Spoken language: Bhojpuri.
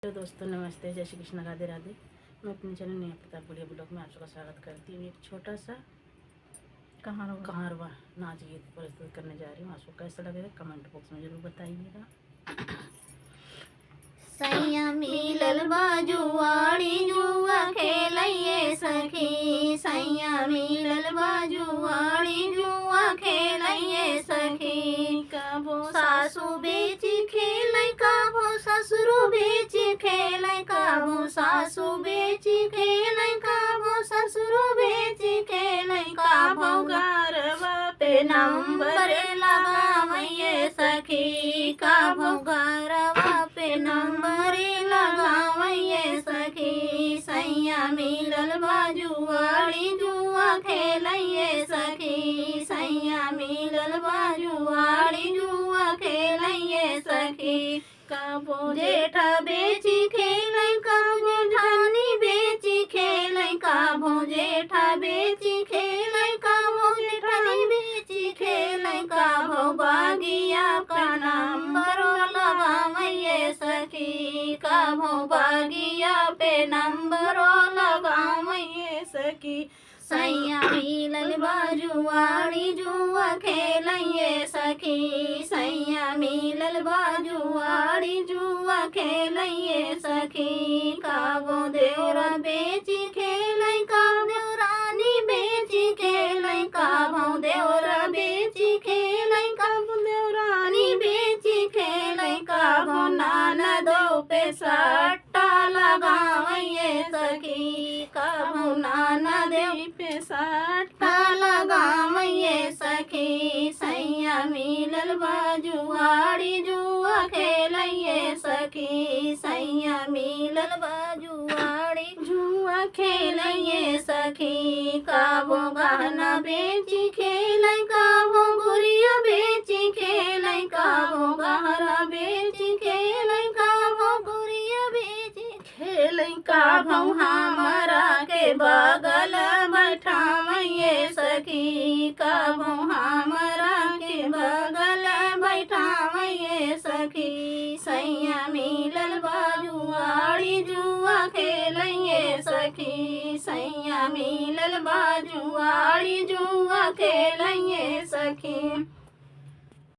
हेलो दोस्तों, नमस्ते, जय श्री कृष्ण, राधे राधे। मैं अपने चैनल नेहा प्रताप गुड़िया ब्लॉग में आप सबका स्वागत करती हूँ। एक छोटा सा कहारवा नाच गीत प्रस्तुत करने जा रही हूँ। आपको कैसा लगेगा कमेंट बॉक्स में जरूर बताइएगा। सैया मिलल बाजुआड़ी जुआ खेलइए सखी, सैया मिलल बाजुआड़ी जुआ खेलइए सखी। कबो सासू बेची खेलै, कबो ससुर बेची खेलै, कबो सासू बेची खेलै, कबो ससुर बेची खेलै, कबो घरवा पे नंबर लगावइए सखी, कबो घरवा पे नंबर लगावइए सखी। सैया मिलल बाजुआड़ी जुआ खेलइए सखी, सैया मिलल बाजुआड़ी जुआ खेलइए सखी। कबो जेठ बेची खेलै, कबो जेठानी बेची खेलै, कबो जेठ बेची खेलै, कबो जेठानी बेची खेलै, कबो बागिया का नंबर लगावइए सखी, कबो बागिया पे नंबर लगावइए सखी। सैया मिलल बाजुआड़ी जुआ खेलइए सखी, सैया मिलल बाजुआड़ी जुआ खेलइए सखी। कबो देवरा बेची खेलै, कबो रानी बेची खेलै, कबो देवरा बेची खेलै, कबो देवरानी बेची खेलै, कबो ननदो पे सट्टा लगावइए सखी, कबो ननदो पे सट्टा लगावइए सखी। सैया मिलल बाजुआड़ी जुआ खेलइए सखी, सैया मिलल बाजुआड़ी जुआ खेलइए सखी। कबो गहना बेची खेलै, कबो गुड़िया बेची खेलै, कबो गहना बेची खेलै, कबो गुड़िया बेची खेलै, कबो हमरा के बगल बैठावइए सखी, कबो हमरा के बगल बैठावइए सखी। सैया मिलल बाजुआड़ी जुआ खेलइए सखी, सैया मिलल बाजुआड़ी जुआ खेलइए सखी।